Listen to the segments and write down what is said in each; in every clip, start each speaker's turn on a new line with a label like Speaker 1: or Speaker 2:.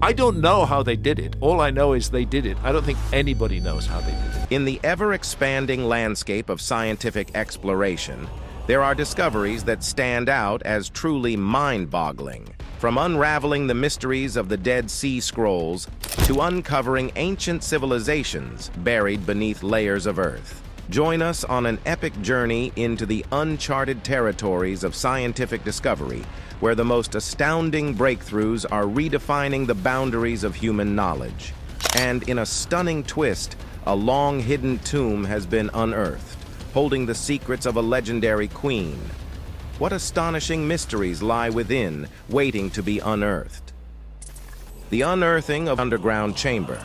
Speaker 1: I don't know how they did it. All I know is they did it. I don't think anybody knows how they did it.
Speaker 2: In the ever-expanding landscape of scientific exploration, there are discoveries that stand out as truly mind-boggling. From unraveling the mysteries of the Dead Sea Scrolls to uncovering ancient civilizations buried beneath layers of earth. Join us on an epic journey into the uncharted territories of scientific discovery, where the most astounding breakthroughs are redefining the boundaries of human knowledge. And in a stunning twist, a long-hidden tomb has been unearthed, holding the secrets of a legendary queen. What astonishing mysteries lie within, waiting to be unearthed? The unearthing of underground chamber.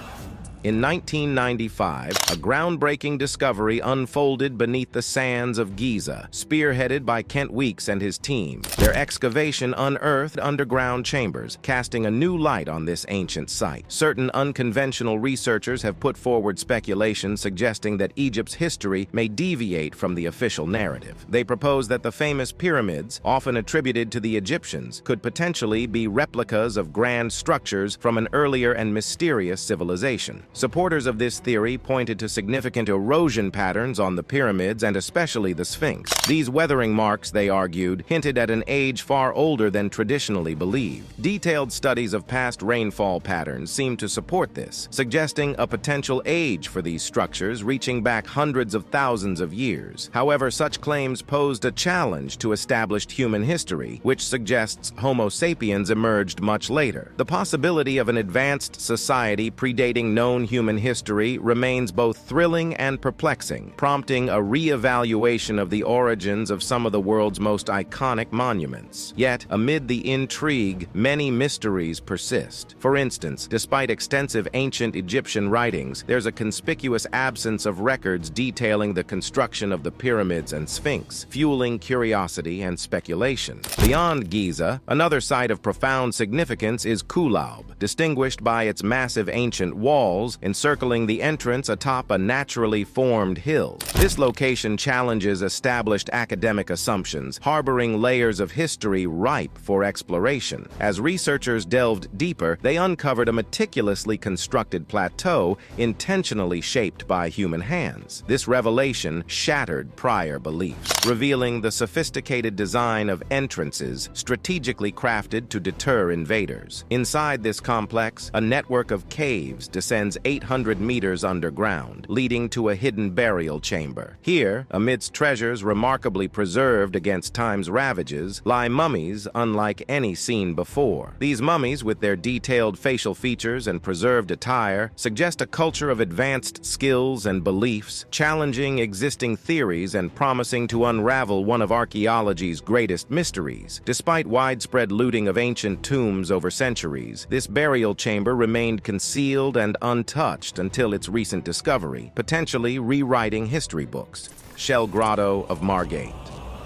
Speaker 2: In 1995, a groundbreaking discovery unfolded beneath the sands of Giza, spearheaded by Kent Weeks and his team. Their excavation unearthed underground chambers, casting a new light on this ancient site. Certain unconventional researchers have put forward speculation suggesting that Egypt's history may deviate from the official narrative. They propose that the famous pyramids, often attributed to the Egyptians, could potentially be replicas of grand structures from an earlier and mysterious civilization. Supporters of this theory pointed to significant erosion patterns on the pyramids and especially the Sphinx. These weathering marks, they argued, hinted at an age far older than traditionally believed. Detailed studies of past rainfall patterns seem to support this, suggesting a potential age for these structures reaching back hundreds of thousands of years. However, such claims posed a challenge to established human history, which suggests Homo sapiens emerged much later. The possibility of an advanced society predating known human history remains both thrilling and perplexing, prompting a re-evaluation of the origins of some of the world's most iconic monuments. Yet, amid the intrigue, many mysteries persist. For instance, despite extensive ancient Egyptian writings, there's a conspicuous absence of records detailing the construction of the pyramids and Sphinx, fueling curiosity and speculation. Beyond Giza, another site of profound significance is Kulaub, distinguished by its massive ancient walls encircling the entrance atop a naturally formed hill. This location challenges established academic assumptions, harboring layers of history ripe for exploration. As researchers delved deeper, they uncovered a meticulously constructed plateau intentionally shaped by human hands. This revelation shattered prior beliefs, revealing the sophisticated design of entrances strategically crafted to deter invaders. Inside this complex, a network of caves descends 800 meters underground, leading to a hidden burial chamber. Here, amidst treasures remarkably preserved against time's ravages, lie mummies unlike any seen before. These mummies, with their detailed facial features and preserved attire, suggest a culture of advanced skills and beliefs, challenging existing theories and promising to unravel one of archaeology's greatest mysteries. Despite widespread looting of ancient tombs over centuries, this burial chamber remained concealed and untouched until its recent discovery, potentially rewriting history books. Shell Grotto of Margate.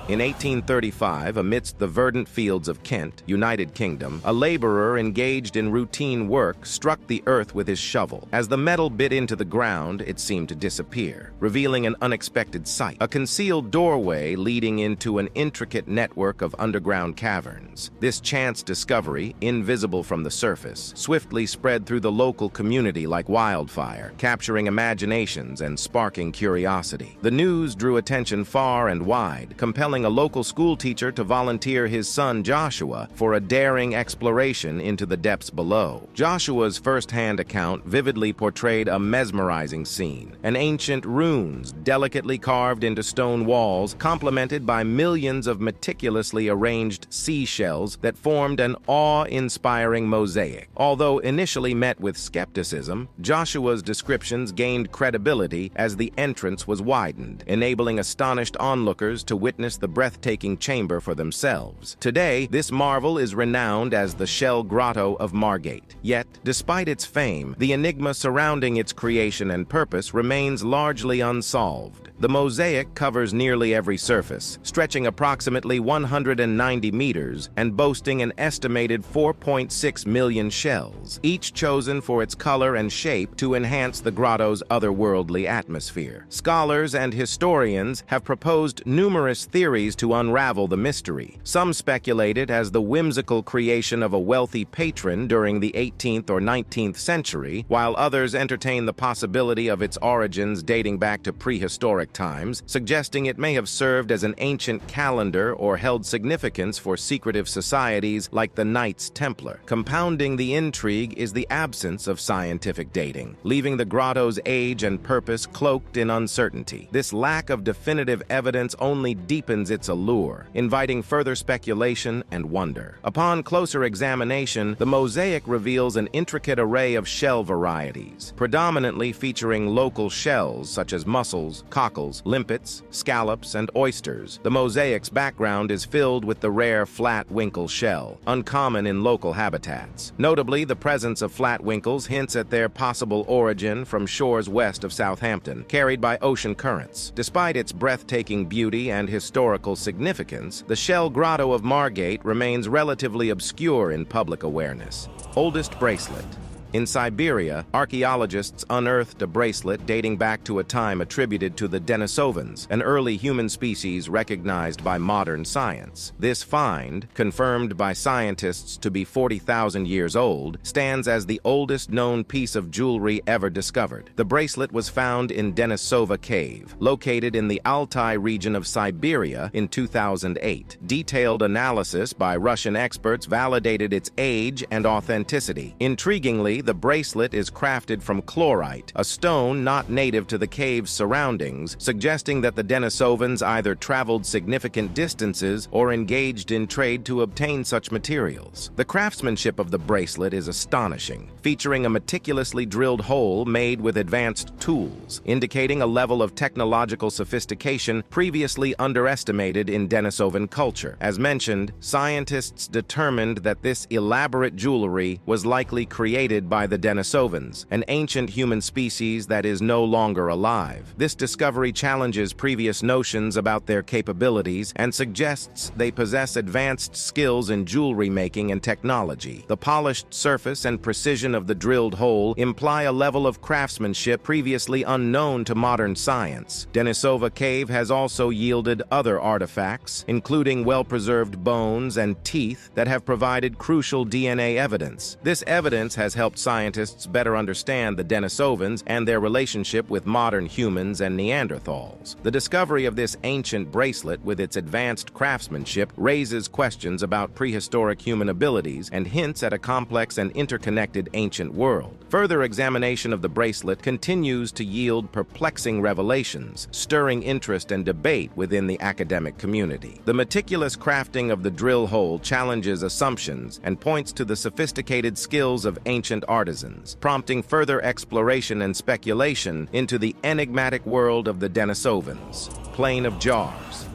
Speaker 2: In 1835, amidst the verdant fields of Kent, United Kingdom, a laborer engaged in routine work struck the earth with his shovel. As the metal bit into the ground, it seemed to disappear, revealing an unexpected sight: a concealed doorway leading into an intricate network of underground caverns. This chance discovery, invisible from the surface, swiftly spread through the local community like wildfire, capturing imaginations and sparking curiosity. The news drew attention far and wide, compelling a local school teacher to volunteer his son Joshua for a daring exploration into the depths below. Joshua's first-hand account vividly portrayed a mesmerizing scene: an ancient runes delicately carved into stone walls, complemented by millions of meticulously arranged seashells that formed an awe-inspiring mosaic. Although initially met with skepticism, Joshua's descriptions gained credibility as the entrance was widened, enabling astonished onlookers to witness the breathtaking chamber for themselves. Today, this marvel is renowned as the Shell Grotto of Margate. Yet, despite its fame, the enigma surrounding its creation and purpose remains largely unsolved. The mosaic covers nearly every surface, stretching approximately 190 meters and boasting an estimated 4.6 million shells, each chosen for its color and shape to enhance the grotto's otherworldly atmosphere. Scholars and historians have proposed numerous theories theories to unravel the mystery. Some speculate it as the whimsical creation of a wealthy patron during the 18th or 19th century, while others entertain the possibility of its origins dating back to prehistoric times, suggesting it may have served as an ancient calendar or held significance for secretive societies like the Knights Templar. Compounding the intrigue is the absence of scientific dating, leaving the grotto's age and purpose cloaked in uncertainty. This lack of definitive evidence only deepens its allure, inviting further speculation and wonder. Upon closer examination, the mosaic reveals an intricate array of shell varieties, predominantly featuring local shells such as mussels, cockles, limpets, scallops, and oysters. The mosaic's background is filled with the rare flat winkle shell, uncommon in local habitats. Notably, the presence of flat winkles hints at their possible origin from shores west of Southampton, carried by ocean currents. Despite its breathtaking beauty and historical significance, the shell grotto of Margate remains relatively obscure in public awareness. Oldest bracelet. In Siberia, archaeologists unearthed a bracelet dating back to a time attributed to the Denisovans, an early human species recognized by modern science. This find, confirmed by scientists to be 40,000 years old, stands as the oldest known piece of jewelry ever discovered. The bracelet was found in Denisova Cave, located in the Altai region of Siberia in 2008. Detailed analysis by Russian experts validated its age and authenticity. Intriguingly, the bracelet is crafted from chlorite, a stone not native to the cave's surroundings, suggesting that the Denisovans either traveled significant distances or engaged in trade to obtain such materials. The craftsmanship of the bracelet is astonishing, featuring a meticulously drilled hole made with advanced tools, indicating a level of technological sophistication previously underestimated in Denisovan culture. As mentioned, scientists determined that this elaborate jewelry was likely created by the Denisovans, an ancient human species that is no longer alive. This discovery challenges previous notions about their capabilities and suggests they possess advanced skills in jewelry making and technology. The polished surface and precision of the drilled hole imply a level of craftsmanship previously unknown to modern science. Denisova Cave has also yielded other artifacts, including well-preserved bones and teeth that have provided crucial DNA evidence. This evidence has helped scientists better understand the Denisovans and their relationship with modern humans and Neanderthals. The discovery of this ancient bracelet with its advanced craftsmanship raises questions about prehistoric human abilities and hints at a complex and interconnected ancient world. Further examination of the bracelet continues to yield perplexing revelations, stirring interest and debate within the academic community. The meticulous crafting of the drill hole challenges assumptions and points to the sophisticated skills of ancient artisans, prompting further exploration and speculation into the enigmatic world of the Denisovans. Plain of Jars.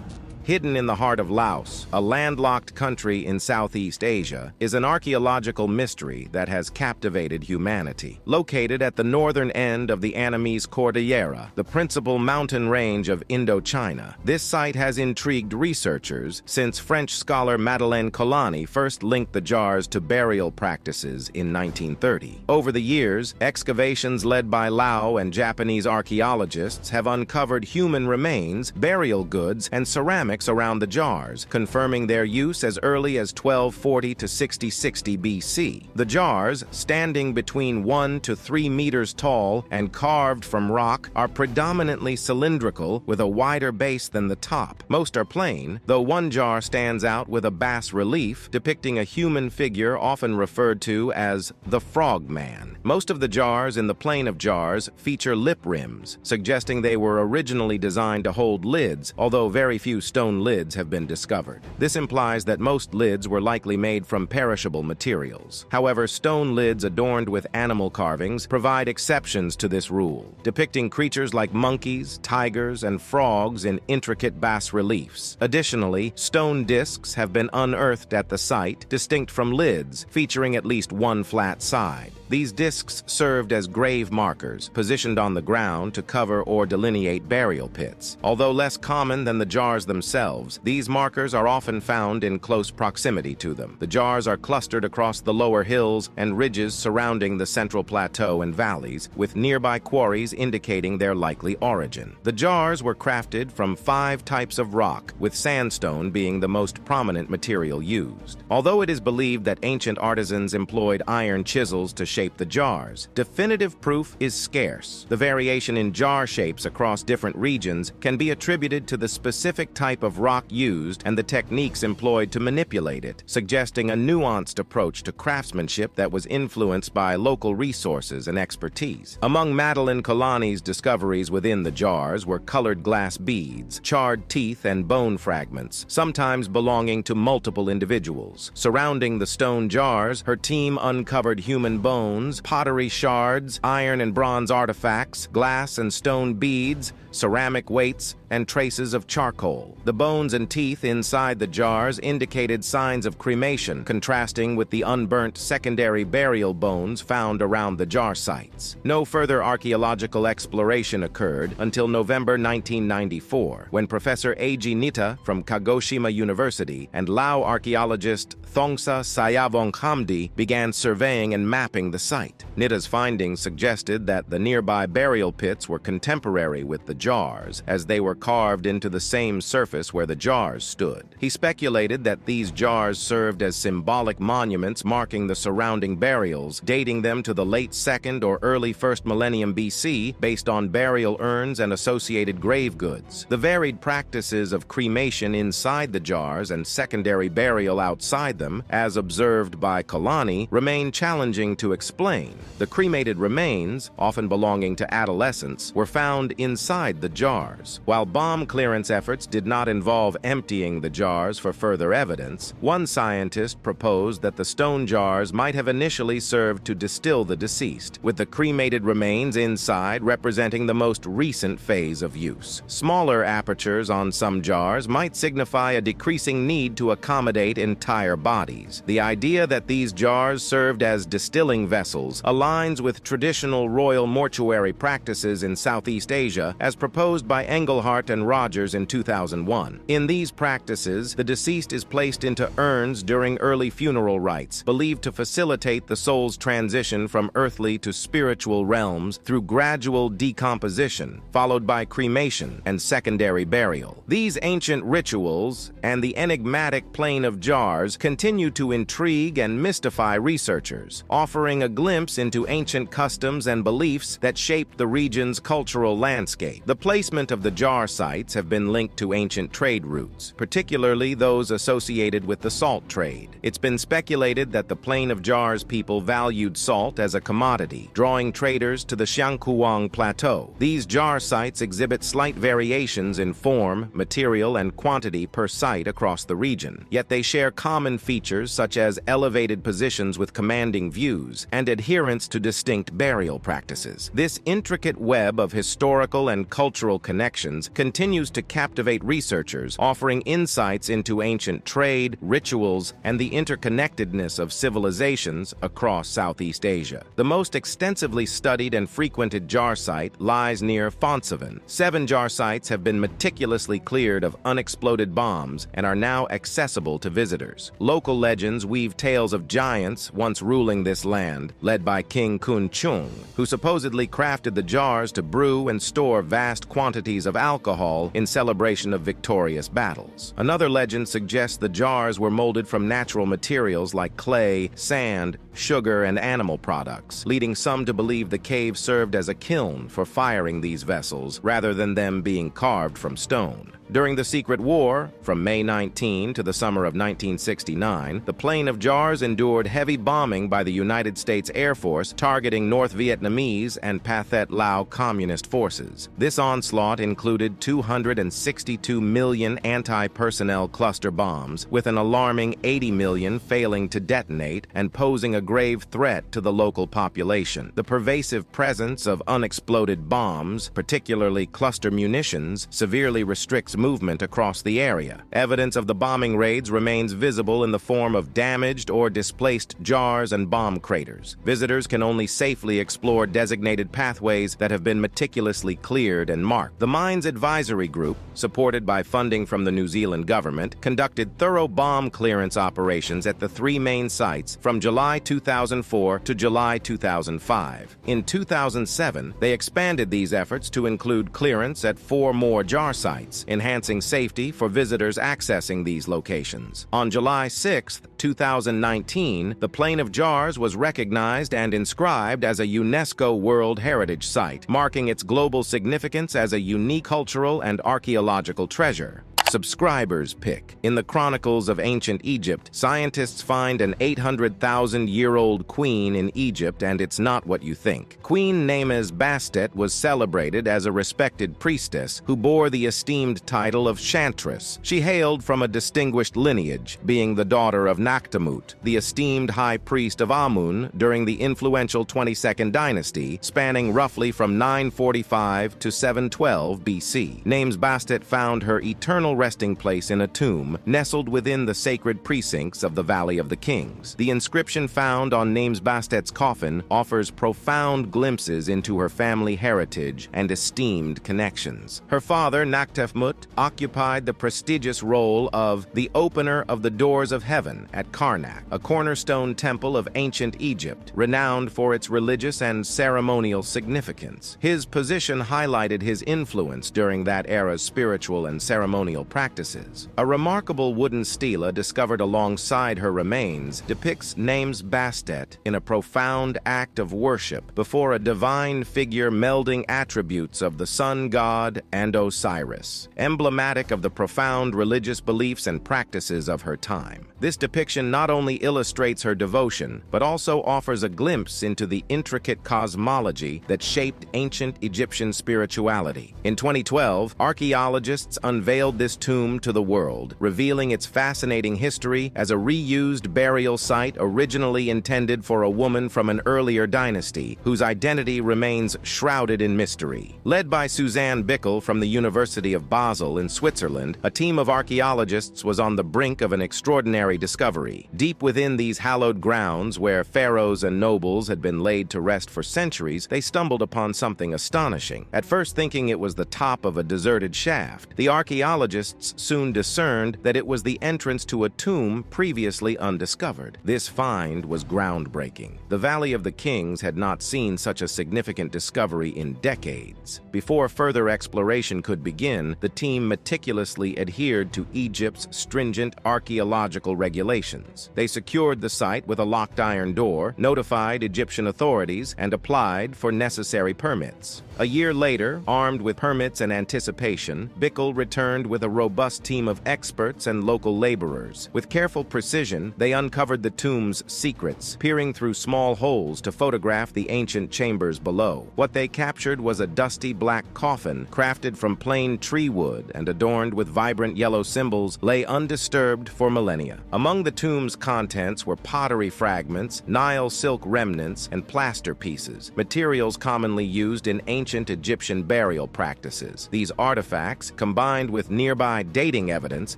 Speaker 2: Hidden in the heart of Laos, a landlocked country in Southeast Asia, is an archaeological mystery that has captivated humanity. Located at the northern end of the Annamese Cordillera, the principal mountain range of Indochina, this site has intrigued researchers since French scholar Madeleine Colani first linked the jars to burial practices in 1930. Over the years, excavations led by Lao and Japanese archaeologists have uncovered human remains, burial goods, and ceramics around the jars, confirming their use as early as 1240 to 6060 BC. The jars, standing between 1 to 3 meters tall and carved from rock, are predominantly cylindrical with a wider base than the top. Most are plain, though one jar stands out with a bas relief depicting a human figure often referred to as the Frog Man. Most of the jars in the Plain of Jars feature lip rims, suggesting they were originally designed to hold lids, although very few stone lids have been discovered. This implies that most lids were likely made from perishable materials. However, stone lids adorned with animal carvings provide exceptions to this rule, depicting creatures like monkeys, tigers, and frogs in intricate bas reliefs. Additionally, stone discs have been unearthed at the site, distinct from lids, featuring at least one flat side. These discs served as grave markers, positioned on the ground to cover or delineate burial pits. Although less common than the jars themselves, themselves, these markers are often found in close proximity to them. The jars are clustered across the lower hills and ridges surrounding the central plateau and valleys, with nearby quarries indicating their likely origin. The jars were crafted from 5 types of rock, with sandstone being the most prominent material used. Although it is believed that ancient artisans employed iron chisels to shape the jars, definitive proof is scarce. The variation in jar shapes across different regions can be attributed to the specific type of rock used and the techniques employed to manipulate it, suggesting a nuanced approach to craftsmanship that was influenced by local resources and expertise. Among Madeline Kalani's discoveries within the jars were colored glass beads, charred teeth, and bone fragments, sometimes belonging to multiple individuals. Surrounding the stone jars, her team uncovered human bones, pottery shards, iron and bronze artifacts, glass and stone beads, ceramic weights, and traces of charcoal. The bones and teeth inside the jars indicated signs of cremation, contrasting with the unburnt secondary burial bones found around the jar sites. No further archaeological exploration occurred until November 1994, when Professor Eiji Nitta from Kagoshima University and Lao archaeologist Thongsa Sayavonghamdi began surveying and mapping the site. Nitta's findings suggested that the nearby burial pits were contemporary with the jars, as they were carved into the same surface where the jars stood. He speculated that these jars served as symbolic monuments marking the surrounding burials, dating them to the late 2nd or early 1st millennium BC based on burial urns and associated grave goods. The varied practices of cremation inside the jars and secondary burial outside them, as observed by Kalani, remain challenging to explain. The cremated remains, often belonging to adolescents, were found inside the jars. While bomb clearance efforts did not involve emptying the jars for further evidence, one scientist proposed that the stone jars might have initially served to distill the deceased, with the cremated remains inside representing the most recent phase of use. Smaller apertures on some jars might signify a decreasing need to accommodate entire bodies. The idea that these jars served as distilling vessels aligns with traditional royal mortuary practices in Southeast Asia, as proposed by Engelhart and Rogers in 2001. In these practices, the deceased is placed into urns during early funeral rites, believed to facilitate the soul's transition from earthly to spiritual realms through gradual decomposition, followed by cremation and secondary burial. These ancient rituals and the enigmatic plane of jars continue to intrigue and mystify researchers, offering a glimpse into ancient customs and beliefs that shaped the region's cultural landscape. The placement of the jar sites have been linked to ancient trade routes, particularly those associated with the salt trade. It's been speculated that the Plain of Jars people valued salt as a commodity, drawing traders to the Xiangkuang Plateau. These jar sites exhibit slight variations in form, material, and quantity per site across the region, yet they share common features such as elevated positions with commanding views and adherence to distinct burial practices. This intricate web of historical and cultural connections continues to captivate researchers, offering insights into ancient trade, rituals, and the interconnectedness of civilizations across Southeast Asia. The most extensively studied and frequented jar site lies near Phonsavan. 7 jar sites have been meticulously cleared of unexploded bombs and are now accessible to visitors. Local legends weave tales of giants once ruling this land, led by King Kun Chung, who supposedly crafted the jars to brew and store vast quantities of alcohol in celebration of victorious battles. Another legend suggests the jars were molded from natural materials like clay, sand, sugar, and animal products, leading some to believe the cave served as a kiln for firing these vessels rather than them being carved from stone. During the Secret War, from May 19 to the summer of 1969, the Plain of Jars endured heavy bombing by the United States Air Force targeting North Vietnamese and Pathet Lao communist forces. This onslaught included 262 million anti-personnel cluster bombs, with an alarming 80 million failing to detonate and posing a grave threat to the local population. The pervasive presence of unexploded bombs, particularly cluster munitions, severely restricts movement across the area. Evidence of the bombing raids remains visible in the form of damaged or displaced jars and bomb craters. Visitors can only safely explore designated pathways that have been meticulously cleared and marked. The Mines Advisory Group, supported by funding from the New Zealand government, conducted thorough bomb clearance operations at the three main sites from July 2004 to July 2005. In 2007, they expanded these efforts to include clearance at 4 more jar sites, enhancing safety for visitors accessing these locations. On July 6, 2019, the Plain of Jars was recognized and inscribed as a UNESCO World Heritage Site, marking its global significance as a unique cultural and archaeological treasure. Subscribers pick. In the Chronicles of Ancient Egypt, scientists find an 800,000-year-old queen in Egypt, and it's not what you think. Queen Nemes Bastet was celebrated as a respected priestess who bore the esteemed title of Chantress. She hailed from a distinguished lineage, being the daughter of Naktamut, the esteemed high priest of Amun during the influential 22nd dynasty, spanning roughly from 945 to 712 BC. Nemes Bastet found her eternal resting place in a tomb nestled within the sacred precincts of the Valley of the Kings. The inscription found on Nemes Bastet's coffin offers profound glimpses into her family heritage and esteemed connections. Her father, Naktefmut, occupied the prestigious role of the opener of the doors of heaven at Karnak, a cornerstone temple of ancient Egypt, renowned for its religious and ceremonial significance. His position highlighted his influence during that era's spiritual and ceremonial practices. A remarkable wooden stela discovered alongside her remains depicts Nemes Bastet in a profound act of worship before a divine figure melding attributes of the sun god and Osiris, emblematic of the profound religious beliefs and practices of her time. This depiction not only illustrates her devotion, but also offers a glimpse into the intricate cosmology that shaped ancient Egyptian spirituality. In 2012, archaeologists unveiled this tomb to the world, revealing its fascinating history as a reused burial site originally intended for a woman from an earlier dynasty, whose identity remains shrouded in mystery. Led by Suzanne Bickel from the University of Basel in Switzerland, a team of archaeologists was on the brink of an extraordinary discovery. Deep within these hallowed grounds, where pharaohs and nobles had been laid to rest for centuries, they stumbled upon something astonishing. At first thinking it was the top of a deserted shaft, the archaeologists soon discerned that it was the entrance to a tomb previously undiscovered. This find was groundbreaking. The Valley of the Kings had not seen such a significant discovery in decades. Before further exploration could begin, the team meticulously adhered to Egypt's stringent archaeological regulations. They secured the site with a locked iron door, notified Egyptian authorities, and applied for necessary permits. A year later, armed with permits and anticipation, Bickel returned with a robust team of experts and local laborers. With careful precision, they uncovered the tomb's secrets, peering through small holes to photograph the ancient chambers below. What they captured was a dusty black coffin, crafted from plain tree wood and adorned with vibrant yellow symbols, lay undisturbed for millennia. Among the tomb's contents were pottery fragments, Nile silk remnants, and plaster pieces, materials commonly used in ancient Egyptian burial practices. These artifacts, combined with nearby dating evidence,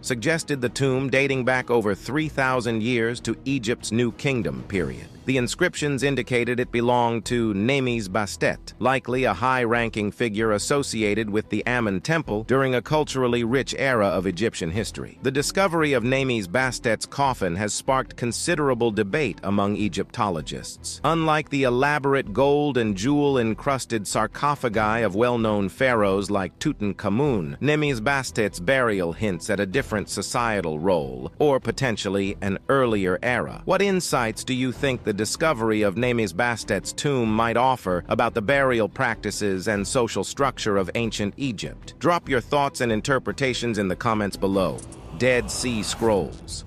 Speaker 2: suggested the tomb dating back over 3,000 years to Egypt's New Kingdom period. The inscriptions indicated it belonged to Nemes Bastet, likely a high-ranking figure associated with the Amun Temple during a culturally rich era of Egyptian history. The discovery of Nemes Bastet's coffin has sparked considerable debate among Egyptologists. Unlike the elaborate gold and jewel-encrusted sarcophagi of well-known pharaohs like Tutankhamun, Nemes Bastet's burial hints at a different societal role, or potentially an earlier era. What insights do you think the discovery of Nemes Bastet's tomb might offer about the burial practices and social structure of ancient Egypt? Drop your thoughts and interpretations in the comments below. Dead Sea Scrolls.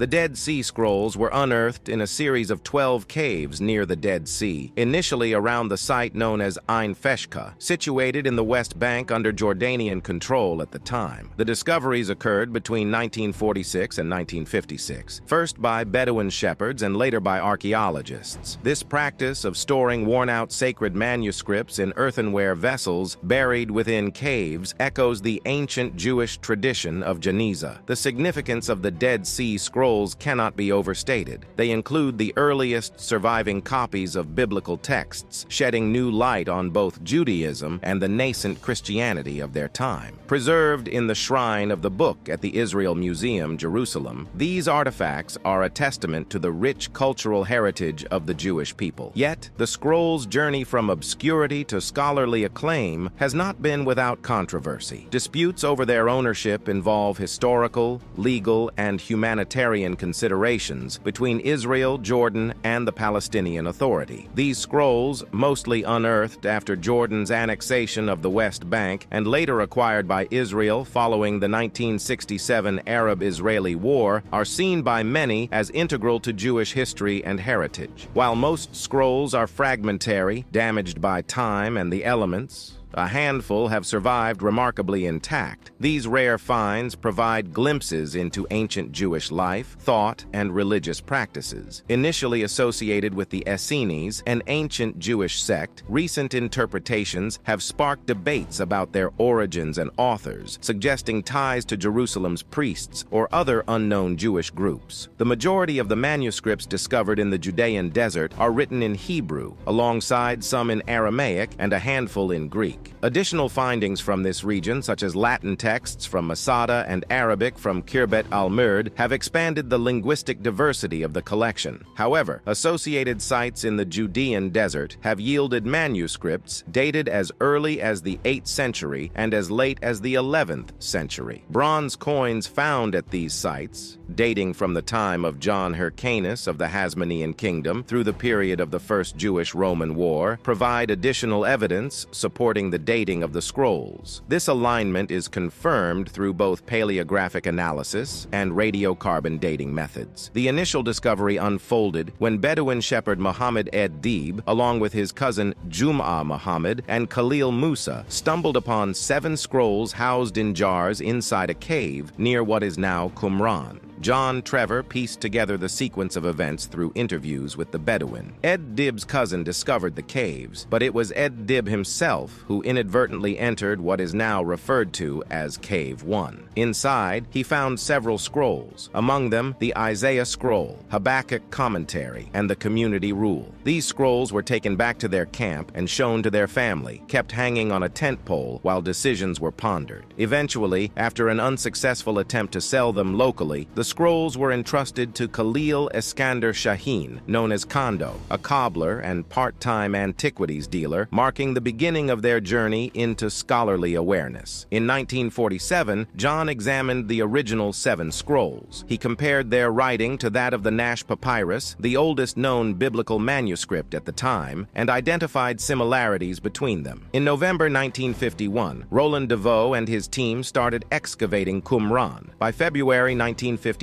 Speaker 2: The Dead Sea Scrolls were unearthed in a series of 12 caves near the Dead Sea, initially around the site known as Ein Feshka, situated in the West Bank under Jordanian control at the time. The discoveries occurred between 1946 and 1956, first by Bedouin shepherds and later by archaeologists. This practice of storing worn-out sacred manuscripts in earthenware vessels buried within caves echoes the ancient Jewish tradition of Geniza. The significance of the Dead Sea Scrolls cannot be overstated. They include the earliest surviving copies of biblical texts, shedding new light on both Judaism and the nascent Christianity of their time. Preserved in the Shrine of the Book at the Israel Museum, Jerusalem, these artifacts are a testament to the rich cultural heritage of the Jewish people. Yet, the scrolls' journey from obscurity to scholarly acclaim has not been without controversy. Disputes over their ownership involve historical, legal, and humanitarian considerations between Israel, Jordan, and the Palestinian Authority. These scrolls, mostly unearthed after Jordan's annexation of the West Bank and later acquired by Israel following the 1967 Arab-Israeli War, are seen by many as integral to Jewish history and heritage. While most scrolls are fragmentary, damaged by time and the elements, a handful have survived remarkably intact. These rare finds provide glimpses into ancient Jewish life, thought, and religious practices. Initially associated with the Essenes, an ancient Jewish sect, recent interpretations have sparked debates about their origins and authors, suggesting ties to Jerusalem's priests or other unknown Jewish groups. The majority of the manuscripts discovered in the Judean desert are written in Hebrew, alongside some in Aramaic and a handful in Greek. Additional findings from this region, such as Latin texts from Masada and Arabic from Khirbet al-Murd, have expanded the linguistic diversity of the collection. However, associated sites in the Judean desert have yielded manuscripts dated as early as the 8th century and as late as the 11th century. Bronze coins found at these sites, dating from the time of John Hyrcanus of the Hasmonean Kingdom through the period of the First Jewish-Roman War, provide additional evidence supporting the dating of the scrolls. This alignment is confirmed through both paleographic analysis and radiocarbon dating methods. The initial discovery unfolded when Bedouin shepherd Muhammad ed-Dib, along with his cousin Jum'a Muhammad and Khalil Musa, stumbled upon 7 scrolls housed in jars inside a cave near what is now Qumran. John Trevor pieced together the sequence of events through interviews with the Bedouin. Ed-Dib's cousin discovered the caves, but it was Ed-Dib himself who inadvertently entered what is now referred to as Cave 1. Inside, he found several scrolls, among them the Isaiah Scroll, Habakkuk Commentary, and the Community Rule. These scrolls were taken back to their camp and shown to their family, kept hanging on a tent pole while decisions were pondered. Eventually, after an unsuccessful attempt to sell them locally, the scrolls were entrusted to Khalil Eskander Shaheen, known as Kondo, a cobbler and part-time antiquities dealer, marking the beginning of their journey into scholarly awareness. In 1947, John examined the original 7 scrolls. He compared their writing to that of the Nash Papyrus, the oldest known biblical manuscript at the time, and identified similarities between them. In November 1951, Roland DeVoe and his team started excavating Qumran. By February 1952,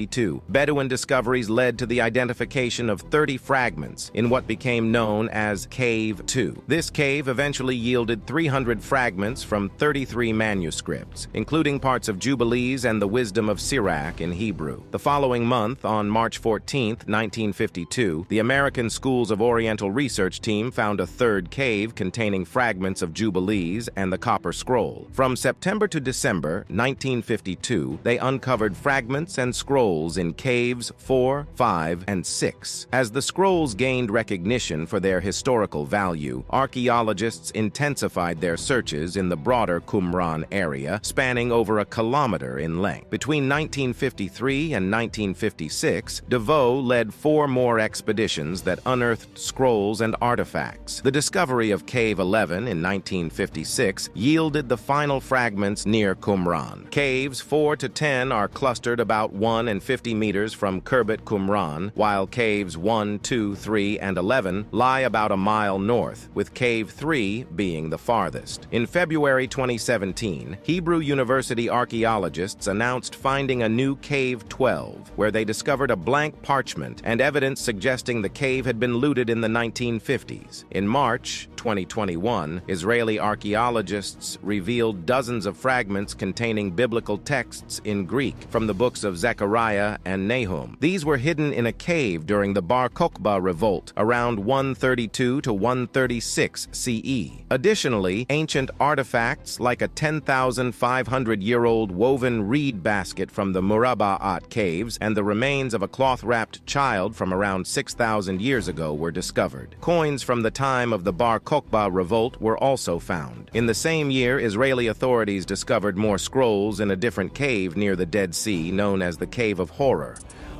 Speaker 2: Bedouin discoveries led to the identification of 30 fragments in what became known as Cave 2. This cave eventually yielded 300 fragments from 33 manuscripts, including parts of Jubilees and the Wisdom of Sirach in Hebrew. The following month, on March 14, 1952, the American Schools of Oriental Research team found a third cave containing fragments of Jubilees and the Copper Scroll. From September to December 1952, they uncovered fragments and scrolls in caves 4, 5, and 6. As the scrolls gained recognition for their historical value, archaeologists intensified their searches in the broader Qumran area, spanning over a kilometer in length. Between 1953 and 1956, DeVoe led 4 more expeditions that unearthed scrolls and artifacts. The discovery of Cave 11 in 1956 yielded the final fragments near Qumran. Caves 4 to 10 are clustered about 1 250 meters from Khirbet Qumran, while caves 1, 2, 3, and 11 lie about a mile north, with cave 3 being the farthest. In February 2017, Hebrew University archaeologists announced finding a new Cave 12, where they discovered a blank parchment and evidence suggesting the cave had been looted in the 1950s. In March 2021, Israeli archaeologists revealed dozens of fragments containing biblical texts in Greek from the books of Zechariah and Nahum. These were hidden in a cave during the Bar Kokhba revolt around 132 to 136 CE. Additionally, ancient artifacts like a 10,500-year-old woven reed basket from the Murabba'at caves and the remains of a cloth-wrapped child from around 6,000 years ago were discovered. Coins from the time of the Bar Kokhba revolt were also found. In the same year, Israeli authorities discovered more scrolls in a different cave near the Dead Sea known as the Cave of Horror,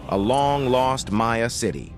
Speaker 2: a long-lost Maya city.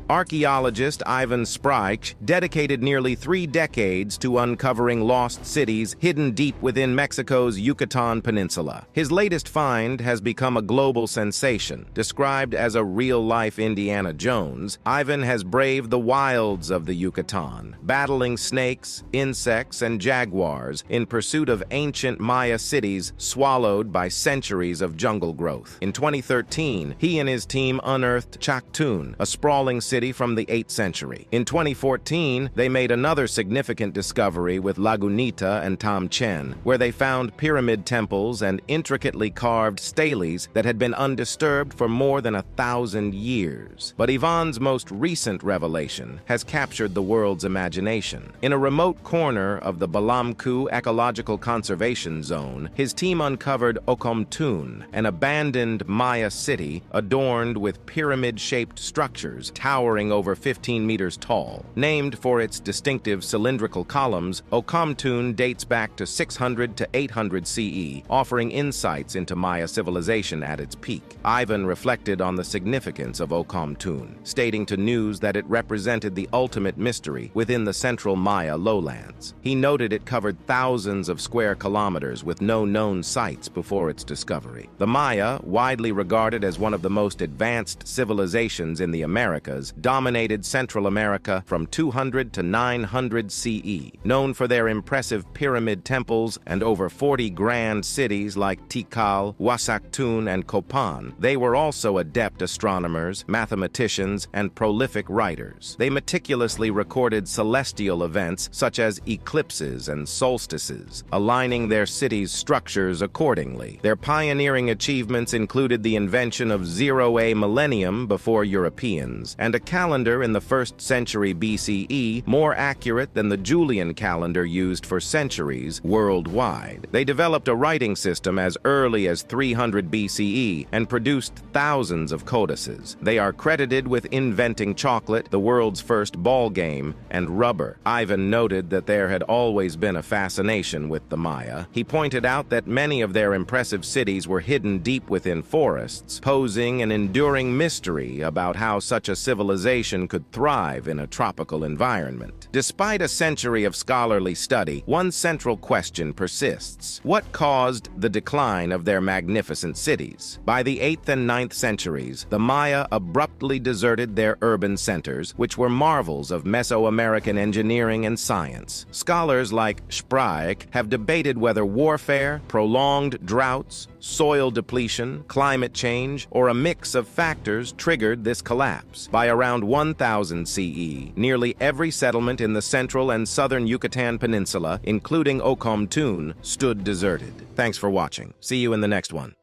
Speaker 2: Archaeologist Ivan Sprich dedicated nearly 3 decades to uncovering lost cities hidden deep within Mexico's Yucatan Peninsula. His latest find has become a global sensation. Described as a real-life Indiana Jones, Ivan has braved the wilds of the Yucatan, battling snakes, insects, and jaguars in pursuit of ancient Maya cities swallowed by centuries of jungle growth. In 2013, he and his team unearthed Chactun, a sprawling city from the 8th century. In 2014, they made another significant discovery with Lagunita and Tamchen, where they found pyramid temples and intricately carved steles that had been undisturbed for more than 1,000 years. But Ivan's most recent revelation has captured the world's imagination. In a remote corner of the Balamku Ecological Conservation Zone, his team uncovered Okomtun, an abandoned Maya city adorned with pyramid-shaped structures towering over 15 meters tall. Named for its distinctive cylindrical columns, Okomtun dates back to 600 to 800 CE, offering insights into Maya civilization at its peak. Ivan reflected on the significance of Okomtun, stating to News that it represented the ultimate mystery within the central Maya lowlands. He noted it covered thousands of square kilometers with no known sites before its discovery. The Maya, widely regarded as one of the most advanced civilizations in the Americas, dominated Central America from 200 to 900 CE. Known for their impressive pyramid temples and over 40 grand cities like Tikal, Wasakhtun, and Copan, they were also adept astronomers, mathematicians, and prolific writers. They meticulously recorded celestial events such as eclipses and solstices, aligning their cities' structures accordingly. Their pioneering achievements included the invention of zero-A millennium before Europeans, and a calendar in the 1st century BCE more accurate than the Julian calendar used for centuries worldwide. They developed a writing system as early as 300 BCE and produced thousands of codices. They are credited with inventing chocolate, the world's first ball game, and rubber. Ivan noted that there had always been a fascination with the Maya. He pointed out that many of their impressive cities were hidden deep within forests, posing an enduring mystery about how such a civilization could thrive in a tropical environment. Despite a century of scholarly study, one central question persists. What caused the decline of their magnificent cities? By the 8th and 9th centuries, the Maya abruptly deserted their urban centers, which were marvels of Mesoamerican engineering and science. Scholars like Sprich have debated whether warfare, prolonged droughts, soil depletion, climate change, or a mix of factors triggered this collapse. By around 1000 CE, nearly every settlement in the central and southern Yucatan Peninsula, including Okomtun, stood deserted. Thanks for watching. See you in the next one.